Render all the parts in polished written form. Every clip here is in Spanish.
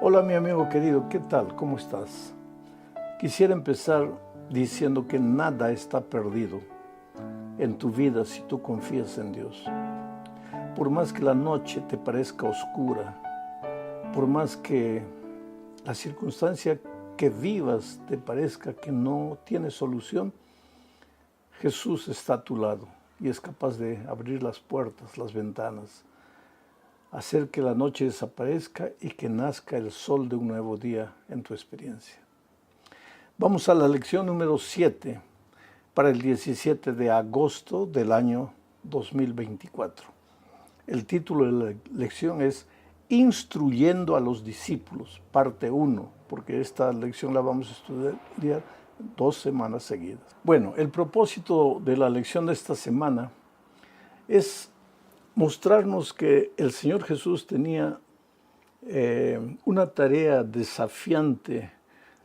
Hola mi amigo querido, ¿qué tal? ¿Cómo estás? Quisiera empezar diciendo que nada está perdido en tu vida si tú confías en Dios. Por más que la noche te parezca oscura, por más que la circunstancia que vivas te parezca que no tiene solución, Jesús está a tu lado y es capaz de abrir las puertas, las ventanas, hacer que la noche desaparezca y que nazca el sol de un nuevo día en tu experiencia. Vamos a la lección número 7 para el 17 de agosto del año 2024. El título de la lección es Instruyendo a los discípulos, parte 1, porque esta lección la vamos a estudiar 2 semanas seguidas. Bueno, el propósito de la lección de esta semana es mostrarnos que el Señor Jesús tenía una tarea desafiante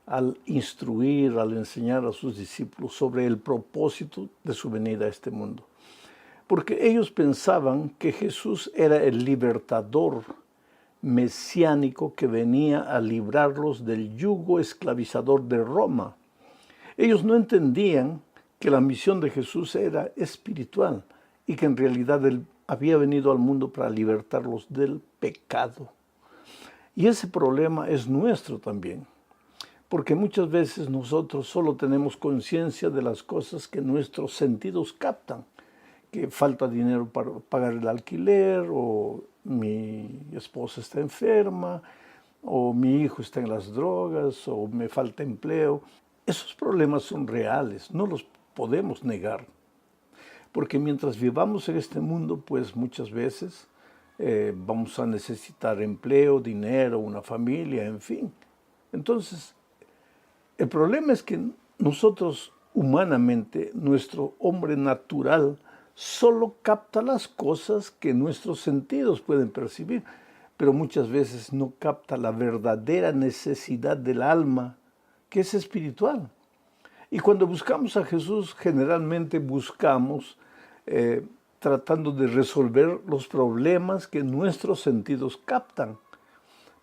al instruir, al enseñar a sus discípulos sobre el propósito de su venida a este mundo. Porque ellos pensaban que Jesús era el libertador mesiánico que venía a librarlos del yugo esclavizador de Roma. Ellos no entendían que la misión de Jesús era espiritual y que en realidad Él había venido al mundo para libertarlos del pecado. Y ese problema es nuestro también, porque muchas veces nosotros solo tenemos conciencia de las cosas que nuestros sentidos captan, que falta dinero para pagar el alquiler, o mi esposa está enferma, o mi hijo está en las drogas, o me falta empleo. Esos problemas son reales, no los podemos negar. Porque mientras vivamos en este mundo, pues muchas veces vamos a necesitar empleo, dinero, una familia, en fin. Entonces, el problema es que nosotros humanamente, nuestro hombre natural, solo capta las cosas que nuestros sentidos pueden percibir, pero muchas veces no capta la verdadera necesidad del alma, que es espiritual. Y cuando buscamos a Jesús, generalmente buscamos tratando de resolver los problemas que nuestros sentidos captan.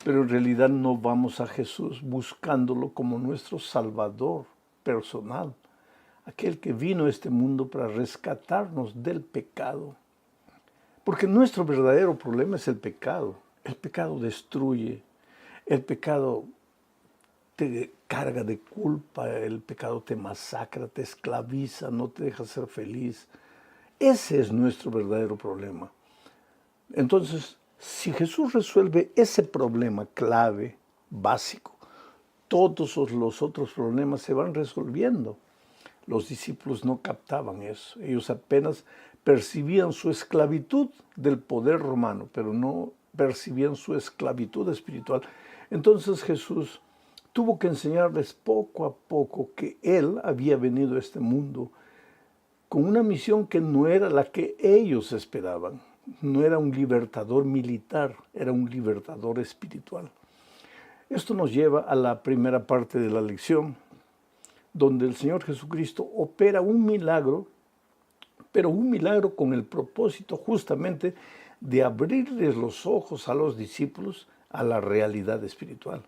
Pero en realidad no vamos a Jesús buscándolo como nuestro Salvador personal, aquel que vino a este mundo para rescatarnos del pecado. Porque nuestro verdadero problema es el pecado. El pecado destruye, el pecado te carga de culpa, el pecado te masacra, te esclaviza, no te deja ser feliz. Ese es nuestro verdadero problema. Entonces, si Jesús resuelve ese problema clave, básico, todos los otros problemas se van resolviendo. Los discípulos no captaban eso. Ellos apenas percibían su esclavitud del poder romano, pero no percibían su esclavitud espiritual. Entonces Jesús tuvo que enseñarles poco a poco que Él había venido a este mundo con una misión que no era la que ellos esperaban. No era un libertador militar, era un libertador espiritual. Esto nos lleva a la primera parte de la lección, donde el Señor Jesucristo opera un milagro, pero un milagro con el propósito justamente de abrirles los ojos a los discípulos a la realidad espiritual.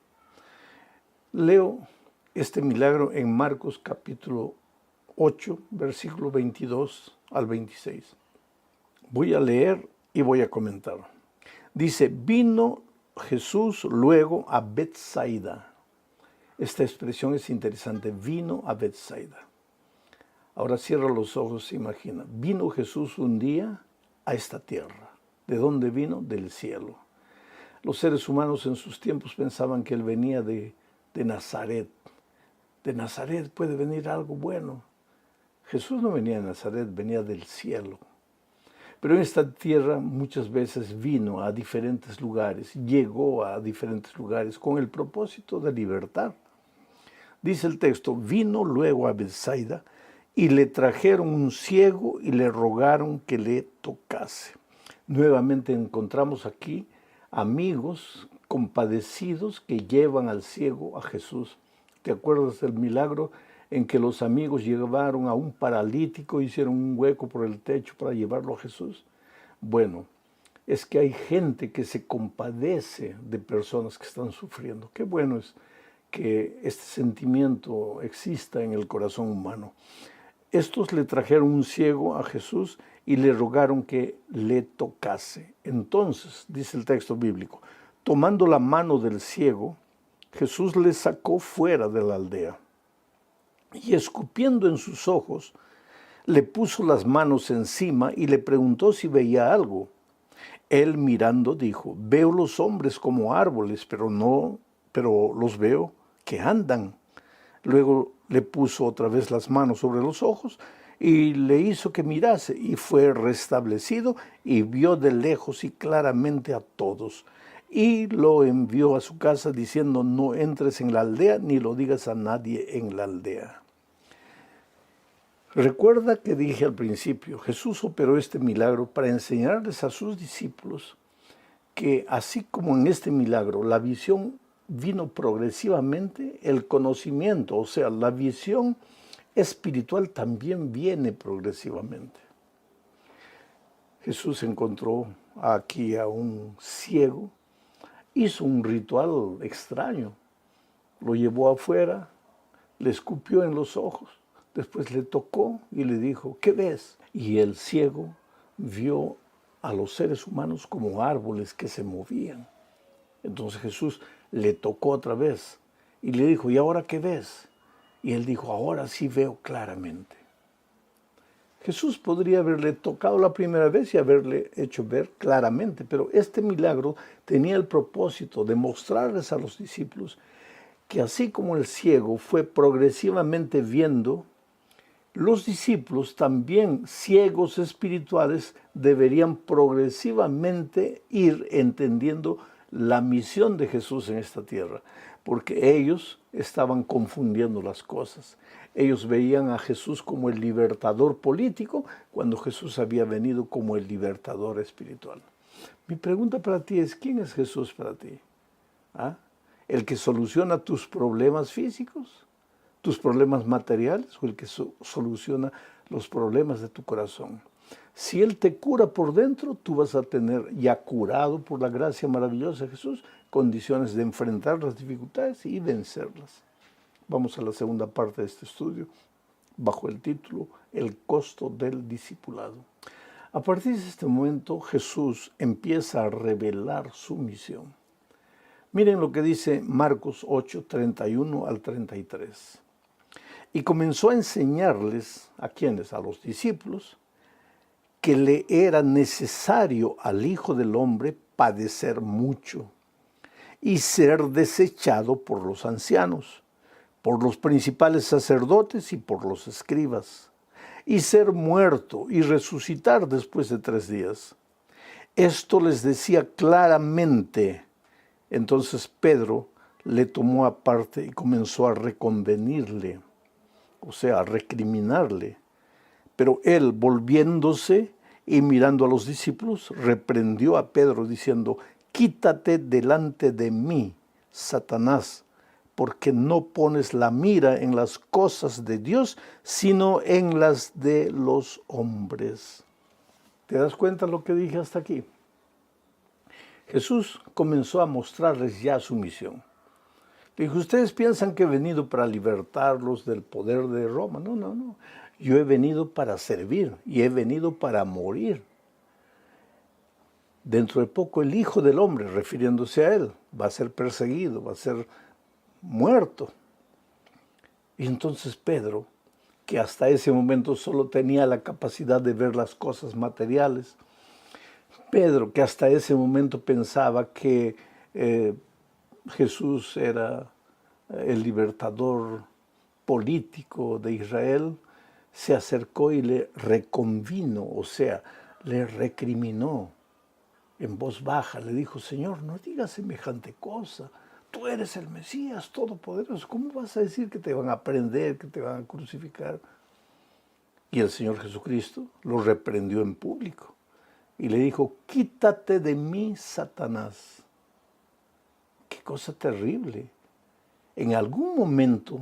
Leo este milagro en Marcos capítulo 8, versículo 22 al 26. Voy a leer y voy a comentar. Dice, vino Jesús luego a Betsaida. Esta expresión es interesante, vino a Betsaida. Ahora cierra los ojos, imagina. Vino Jesús un día a esta tierra. ¿De dónde vino? Del cielo. Los seres humanos en sus tiempos pensaban que Él venía de Nazaret. De Nazaret puede venir algo bueno. Jesús no venía de Nazaret, venía del cielo. Pero en esta tierra muchas veces vino a diferentes lugares, llegó a diferentes lugares con el propósito de libertar. Dice el texto, vino luego a Betsaida y le trajeron un ciego y le rogaron que le tocase. Nuevamente encontramos aquí amigos compadecidos que llevan al ciego a Jesús. ¿Te acuerdas del milagro en que los amigos llevaron a un paralítico, hicieron un hueco por el techo para llevarlo a Jesús? Bueno, es que hay gente que se compadece de personas que están sufriendo. Qué bueno es que este sentimiento exista en el corazón humano. Estos le trajeron un ciego a Jesús y le rogaron que le tocase. Entonces, dice el texto bíblico, tomando la mano del ciego, Jesús le sacó fuera de la aldea y escupiendo en sus ojos, le puso las manos encima y le preguntó si veía algo. Él mirando dijo, veo los hombres como árboles, pero los veo que andan. Luego le puso otra vez las manos sobre los ojos y le hizo que mirase, y fue restablecido y vio de lejos y claramente a todos. Y lo envió a su casa diciendo, no entres en la aldea ni lo digas a nadie en la aldea. Recuerda que dije al principio, Jesús operó este milagro para enseñarles a sus discípulos que así como en este milagro la visión vino progresivamente, el conocimiento, o sea, la visión espiritual también viene progresivamente. Jesús encontró aquí a un ciego, hizo un ritual extraño, lo llevó afuera, le escupió en los ojos, después le tocó y le dijo, ¿qué ves? Y el ciego vio a los seres humanos como árboles que se movían. Entonces Jesús le tocó otra vez y le dijo, ¿y ahora qué ves? Y él dijo, ahora sí veo claramente. Jesús podría haberle tocado la primera vez y haberle hecho ver claramente, pero este milagro tenía el propósito de mostrarles a los discípulos que así como el ciego fue progresivamente viendo, los discípulos también ciegos espirituales deberían progresivamente ir entendiendo la misión de Jesús en esta tierra, porque ellos estaban confundiendo las cosas. Ellos veían a Jesús como el libertador político, cuando Jesús había venido como el libertador espiritual. Mi pregunta para ti es, ¿quién es Jesús para ti? ¿Ah? ¿El que soluciona tus problemas físicos, tus problemas materiales, o el que soluciona los problemas de tu corazón? Si Él te cura por dentro, tú vas a tener, ya curado por la gracia maravillosa de Jesús, condiciones de enfrentar las dificultades y vencerlas. Vamos a la segunda parte de este estudio, bajo el título El costo del discipulado. A partir de este momento, Jesús empieza a revelar su misión. Miren lo que dice Marcos 8, 31 al 33. Y comenzó a enseñarles, ¿a quiénes? A los discípulos, que le era necesario al Hijo del Hombre padecer mucho y ser desechado por los ancianos, por los principales sacerdotes y por los escribas, y ser muerto y resucitar después de 3 días. Esto les decía claramente. Entonces Pedro le tomó aparte y comenzó a reconvenirle, o sea, a recriminarle. Pero él, volviéndose y mirando a los discípulos, reprendió a Pedro diciendo, quítate delante de mí, Satanás, porque no pones la mira en las cosas de Dios, sino en las de los hombres. ¿Te das cuenta lo que dije hasta aquí? Jesús comenzó a mostrarles ya su misión. Le dijo, ustedes piensan que he venido para libertarlos del poder de Roma. No, no, no. Yo he venido para servir y he venido para morir. Dentro de poco el Hijo del Hombre, refiriéndose a Él, va a ser perseguido, va a ser muerto. Y entonces Pedro, que hasta ese momento solo tenía la capacidad de ver las cosas materiales, Pedro, que hasta ese momento pensaba que Jesús era el libertador político de Israel, se acercó y le reconvino, o sea, le recriminó en voz baja. Le dijo, Señor, no digas semejante cosa. Tú eres el Mesías Todopoderoso. ¿Cómo vas a decir que te van a prender, que te van a crucificar? Y el Señor Jesucristo lo reprendió en público y le dijo, quítate de mí, Satanás. Qué cosa terrible. En algún momento,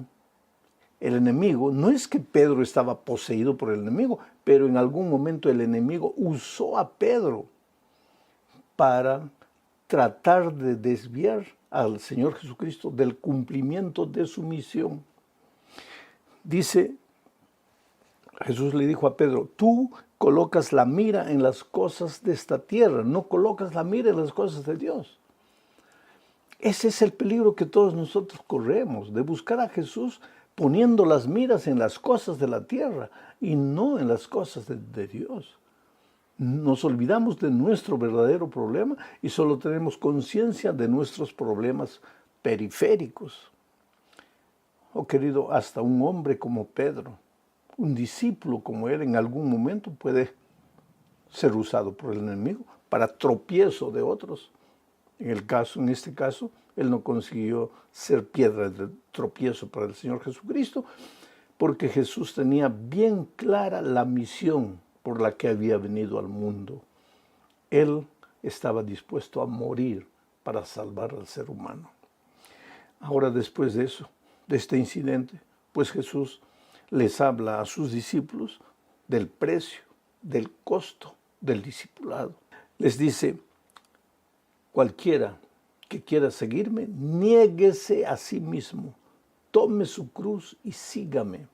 el enemigo, no es que Pedro estaba poseído por el enemigo, pero en algún momento el enemigo usó a Pedro para tratar de desviar al Señor Jesucristo del cumplimiento de su misión. Dice, Jesús le dijo a Pedro, tú colocas la mira en las cosas de esta tierra, no colocas la mira en las cosas de Dios. Ese es el peligro que todos nosotros corremos, de buscar a Jesús poniendo las miras en las cosas de la tierra y no en las cosas de Dios. Nos olvidamos de nuestro verdadero problema y solo tenemos conciencia de nuestros problemas periféricos. Oh querido, hasta un hombre como Pedro, un discípulo como él, en algún momento puede ser usado por el enemigo para tropiezo de otros. En este caso, él no consiguió ser piedra de tropiezo para el Señor Jesucristo, porque Jesús tenía bien clara la misión por la que había venido al mundo. Él estaba dispuesto a morir para salvar al ser humano. Ahora, después de eso, de este incidente, pues Jesús les habla a sus discípulos del precio, del costo del discipulado. Les dice, cualquiera que quiera seguirme, niéguese a sí mismo, tome su cruz y sígame.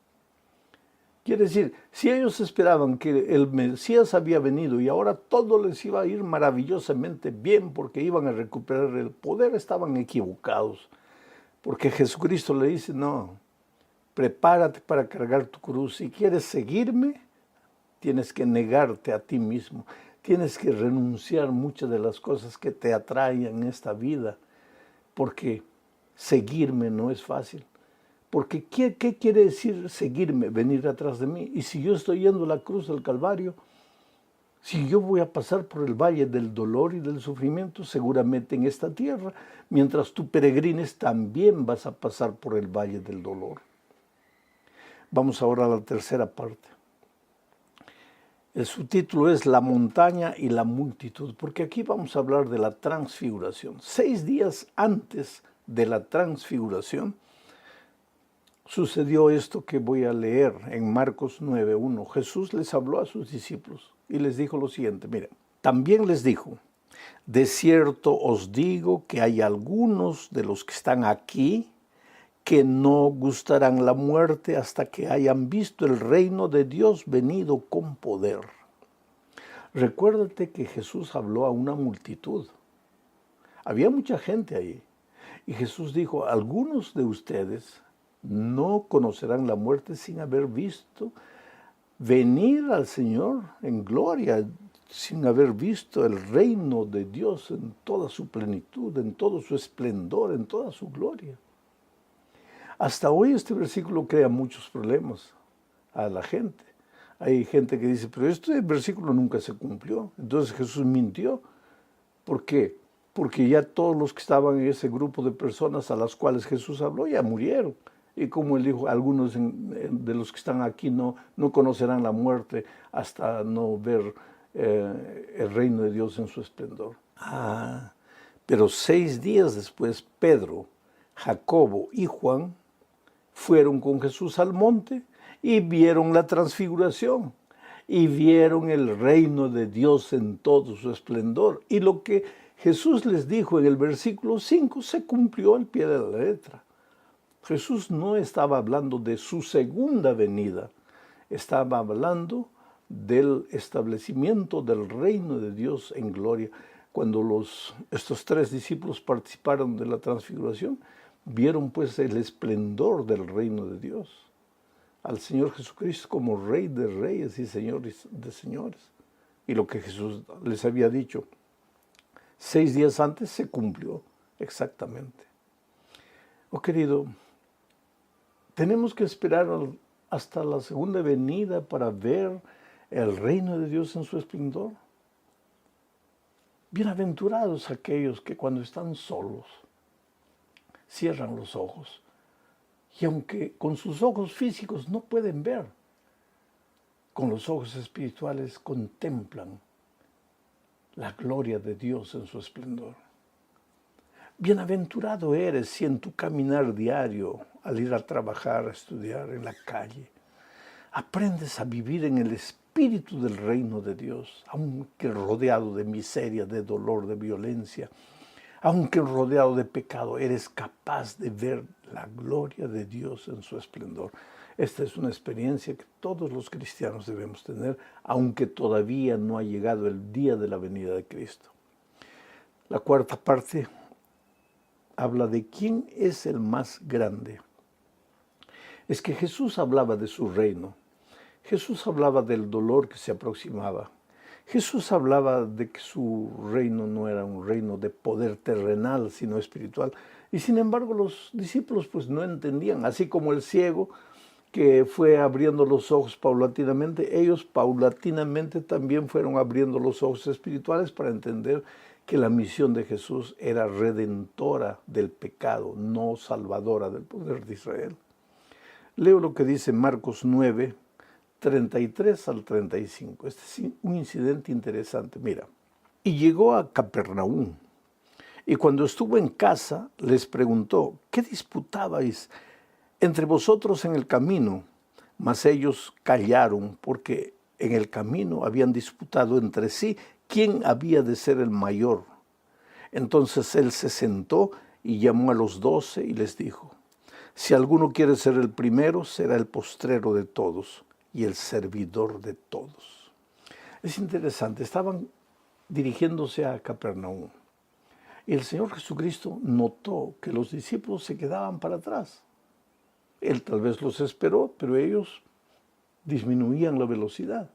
Quiere decir, si ellos esperaban que el Mesías había venido y ahora todo les iba a ir maravillosamente bien porque iban a recuperar el poder, estaban equivocados. Porque Jesucristo le dice, no, prepárate para cargar tu cruz. Si quieres seguirme, tienes que negarte a ti mismo. Tienes que renunciar muchas de las cosas que te atraen en esta vida, porque seguirme no es fácil. Porque ¿qué quiere decir seguirme? Venir atrás de mí. Y si yo estoy yendo a la cruz del Calvario, si yo voy a pasar por el valle del dolor y del sufrimiento, seguramente en esta tierra, mientras tú peregrines, también vas a pasar por el valle del dolor. Vamos ahora a la tercera parte. El subtítulo es La montaña y la multitud, porque aquí vamos a hablar de la transfiguración. 6 días antes de la transfiguración, sucedió esto que voy a leer en Marcos 9:1. Jesús les habló a sus discípulos y les dijo lo siguiente, miren, también les dijo, de cierto os digo que hay algunos de los que están aquí que no gustarán la muerte hasta que hayan visto el reino de Dios venido con poder. Recuérdate que Jesús habló a una multitud. Había mucha gente ahí. Y Jesús dijo, algunos de ustedes no conocerán la muerte sin haber visto venir al Señor en gloria, sin haber visto el reino de Dios en toda su plenitud, en todo su esplendor, en toda su gloria. Hasta hoy este versículo crea muchos problemas a la gente. Hay gente que dice, pero este versículo nunca se cumplió. Entonces Jesús mintió. ¿Por qué? Porque ya todos los que estaban en ese grupo de personas a las cuales Jesús habló ya murieron. Y como él dijo, algunos de los que están aquí no conocerán la muerte hasta no ver el reino de Dios en su esplendor. Pero 6 días después, Pedro, Jacobo y Juan fueron con Jesús al monte y vieron la transfiguración y vieron el reino de Dios en todo su esplendor. Y lo que Jesús les dijo en el versículo 5 se cumplió al pie de la letra. Jesús no estaba hablando de su segunda venida, estaba hablando del establecimiento del reino de Dios en gloria. Cuando estos 3 discípulos participaron de la transfiguración, vieron pues el esplendor del reino de Dios, al Señor Jesucristo como Rey de Reyes y Señor de Señores. Y lo que Jesús les había dicho 6 días antes se cumplió exactamente. Oh querido, tenemos que esperar hasta la segunda venida para ver el reino de Dios en su esplendor. Bienaventurados aquellos que cuando están solos cierran los ojos y aunque con sus ojos físicos no pueden ver, con los ojos espirituales contemplan la gloria de Dios en su esplendor. Bienaventurado eres si en tu caminar diario, al ir a trabajar, a estudiar en la calle, aprendes a vivir en el espíritu espíritu del reino de Dios, aunque rodeado de miseria, de dolor, de violencia, aunque rodeado de pecado, eres capaz de ver la gloria de Dios en su esplendor. Esta es una experiencia que todos los cristianos debemos tener, aunque todavía no ha llegado el día de la venida de Cristo. La cuarta parte habla de quién es el más grande. Es que Jesús hablaba de su reino. Jesús hablaba del dolor que se aproximaba. Jesús hablaba de que su reino no era un reino de poder terrenal, sino espiritual. Y sin embargo los discípulos pues no entendían, así como el ciego que fue abriendo los ojos paulatinamente, ellos paulatinamente también fueron abriendo los ojos espirituales para entender que la misión de Jesús era redentora del pecado, no salvadora del poder de Israel. Leo lo que dice Marcos 9, 33 al 35. Este es un incidente interesante. Mira, y llegó a Capernaum, y cuando estuvo en casa les preguntó, ¿qué disputabais entre vosotros en el camino? Mas ellos callaron, porque en el camino habían disputado entre sí quién había de ser el mayor. Entonces él se sentó y llamó a los 12 y les dijo, si alguno quiere ser el primero, será el postrero de todos y el servidor de todos. Es interesante, estaban dirigiéndose a Capernaum. Y el Señor Jesucristo notó que los discípulos se quedaban para atrás. Él tal vez los esperó, pero ellos disminuían la velocidad.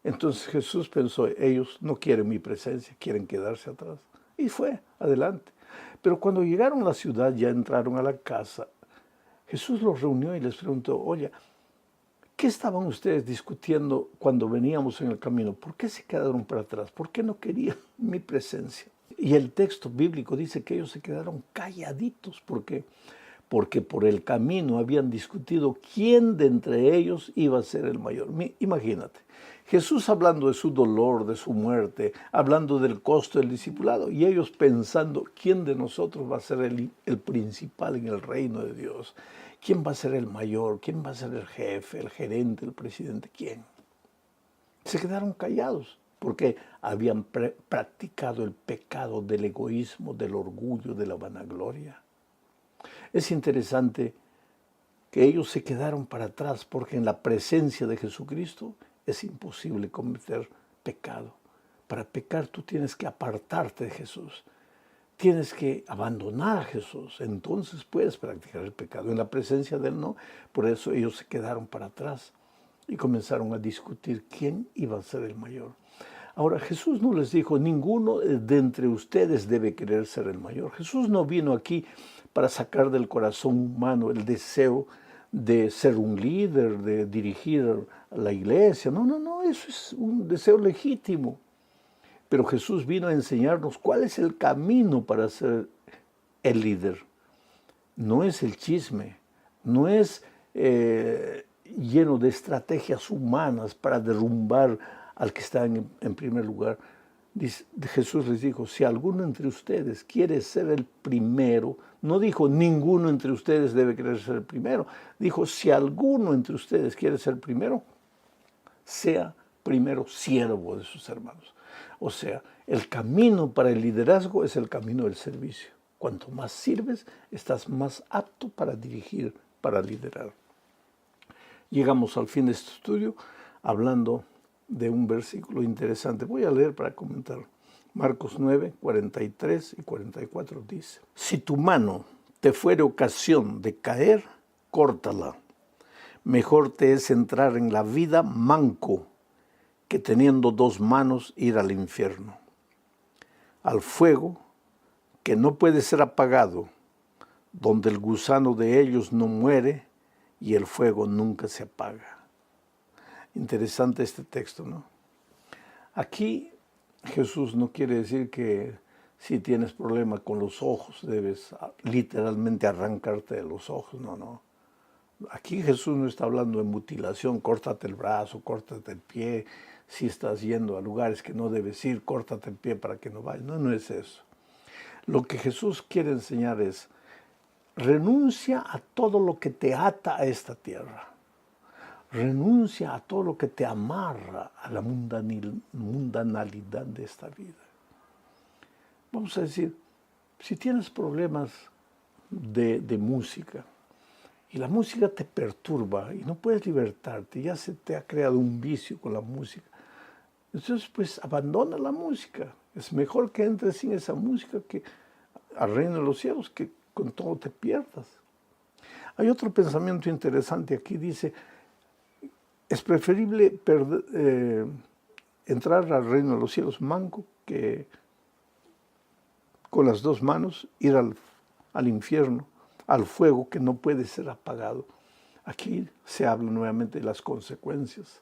Entonces Jesús pensó, ellos no quieren mi presencia, quieren quedarse atrás. Y fue adelante. Pero cuando llegaron a la ciudad, ya entraron a la casa, Jesús los reunió y les preguntó, oye, ¿qué estaban ustedes discutiendo cuando veníamos en el camino? ¿Por qué se quedaron para atrás? ¿Por qué no querían mi presencia? Y el texto bíblico dice que ellos se quedaron calladitos. ¿Por qué? Porque por el camino habían discutido quién de entre ellos iba a ser el mayor. Imagínate, Jesús hablando de su dolor, de su muerte, hablando del costo del discipulado, y ellos pensando quién de nosotros va a ser el principal en el reino de Dios, quién va a ser el mayor, quién va a ser el jefe, el gerente, el presidente, quién. Se quedaron callados porque habían practicado el pecado del egoísmo, del orgullo, de la vanagloria. Es interesante que ellos se quedaron para atrás porque en la presencia de Jesucristo es imposible cometer pecado. Para pecar tú tienes que apartarte de Jesús, tienes que abandonar a Jesús, entonces puedes practicar el pecado. En la presencia de Él no, por eso ellos se quedaron para atrás y comenzaron a discutir quién iba a ser el mayor. Ahora, Jesús no les dijo, ninguno de entre ustedes debe querer ser el mayor. Jesús no vino aquí para sacar del corazón humano el deseo de ser un líder, de dirigir a la iglesia. No, eso es un deseo legítimo. Pero Jesús vino a enseñarnos cuál es el camino para ser el líder. No es el chisme, no es lleno de estrategias humanas para derrumbar al que está en primer lugar. Jesús les dijo, si alguno entre ustedes quiere ser el primero, no dijo ninguno entre ustedes debe querer ser el primero, dijo si alguno entre ustedes quiere ser el primero, sea primero siervo de sus hermanos. O sea, el camino para el liderazgo es el camino del servicio. Cuanto más sirves, estás más apto para dirigir, para liderar. Llegamos al fin de este estudio hablando de un versículo interesante. Voy a leer para comentar. Marcos 9, 43 y 44 dice, si tu mano te fuere ocasión de caer, córtala. Mejor te es entrar en la vida manco que teniendo dos manos ir al infierno, al fuego que no puede ser apagado, donde el gusano de ellos no muere y el fuego nunca se apaga. Interesante este texto, ¿no? Aquí Jesús no quiere decir que si tienes problema con los ojos debes literalmente arrancarte de los ojos, no. Aquí Jesús no está hablando de mutilación, córtate el brazo, córtate el pie, si estás yendo a lugares que no debes ir, córtate el pie para que no vayas. No es eso. Lo que Jesús quiere enseñar es, renuncia a todo lo que te ata a esta tierra. Renuncia a todo lo que te amarra a la mundanalidad de esta vida. Vamos a decir, si tienes problemas de música y la música te perturba y no puedes libertarte, ya se te ha creado un vicio con la música, entonces pues abandona la música. Es mejor que entres sin esa música que al reino de los cielos, que con todo te pierdas. Hay otro pensamiento interesante aquí, dice, es preferible entrar al reino de los cielos manco que con las dos manos ir al infierno, al fuego que no puede ser apagado. Aquí se habla nuevamente de las consecuencias.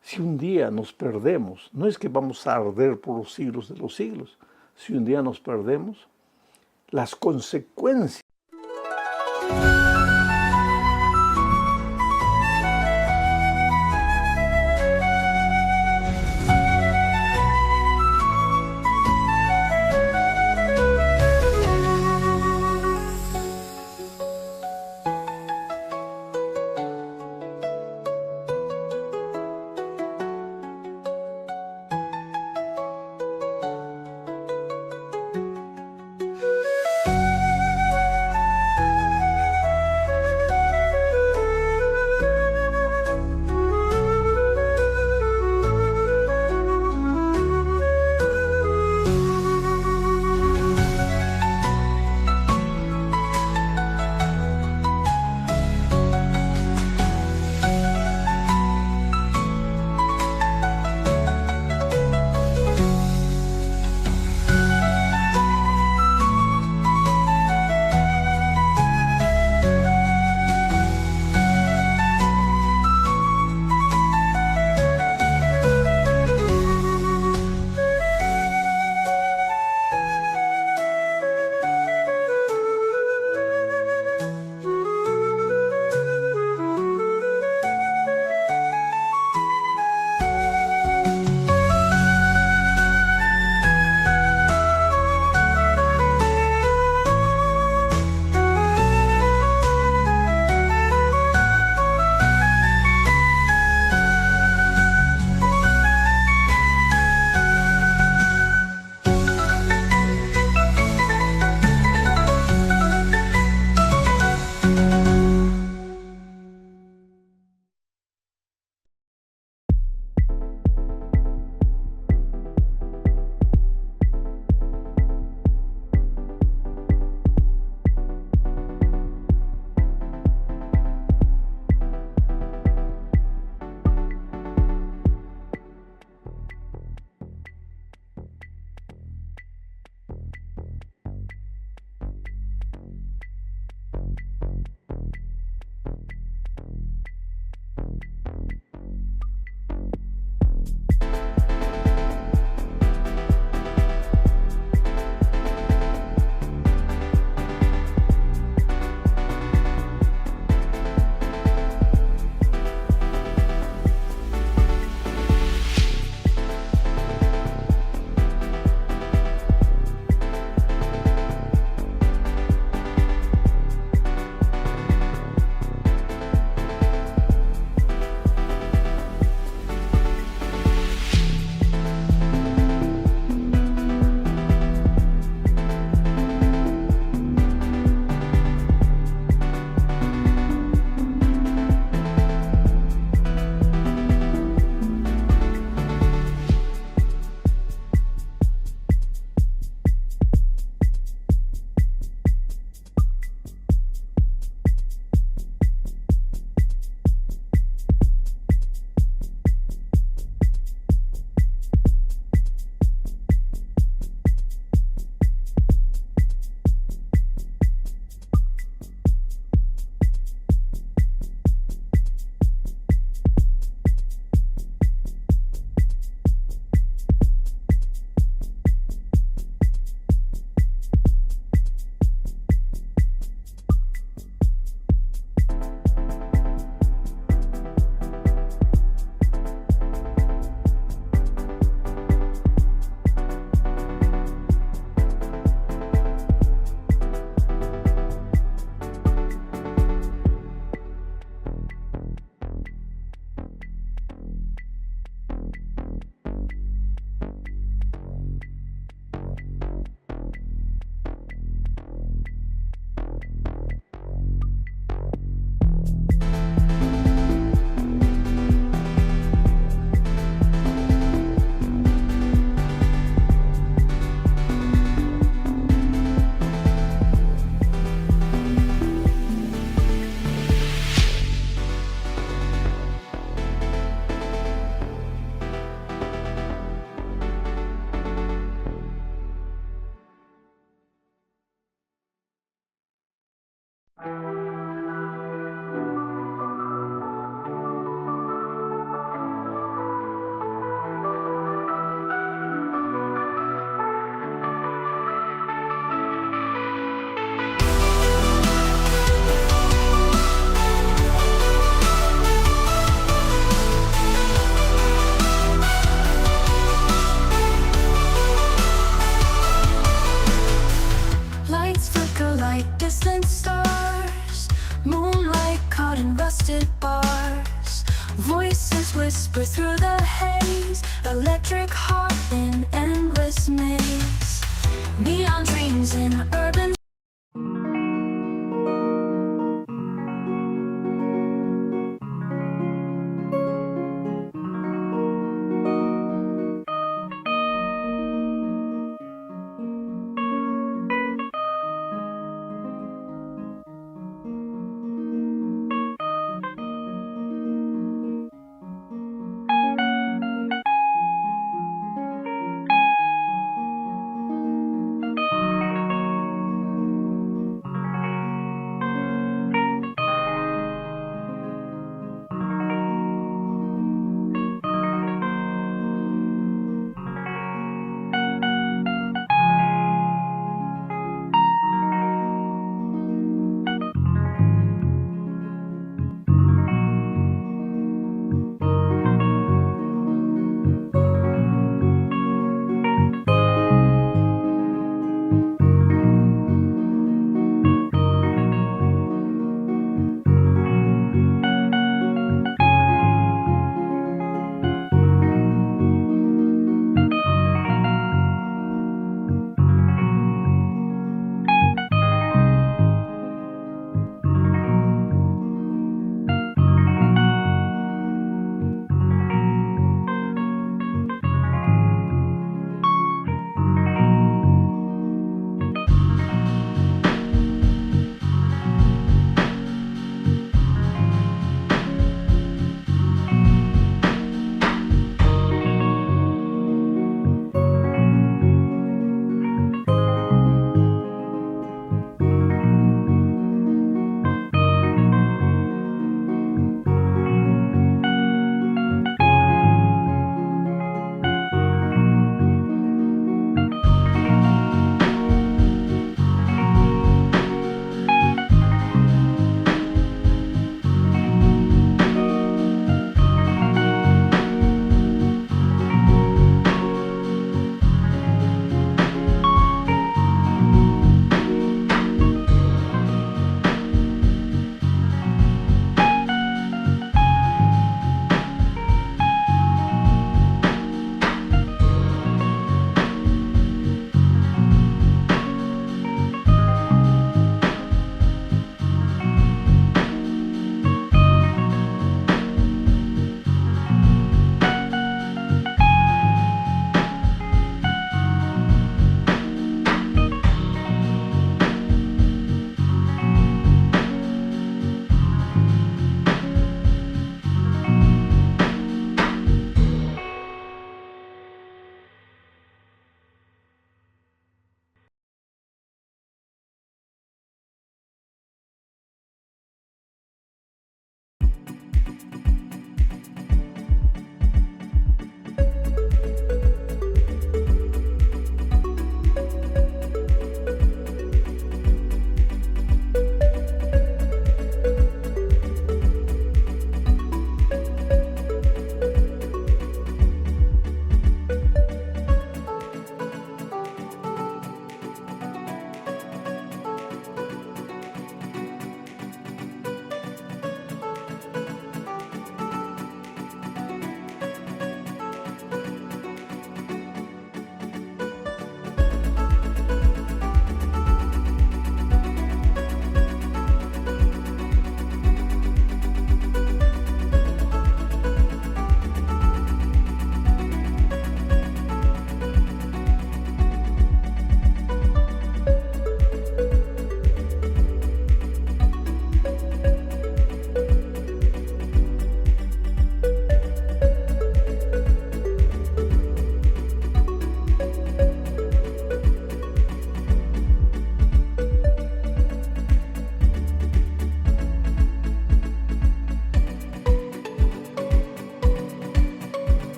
Si un día nos perdemos, no es que vamos a arder por los siglos de los siglos. Si un día nos perdemos, las consecuencias Lights flicker like distant stars, moonlight caught in rusted bars. Voices whisper through the haze, electric heart in endless maze. Neon dreams in urban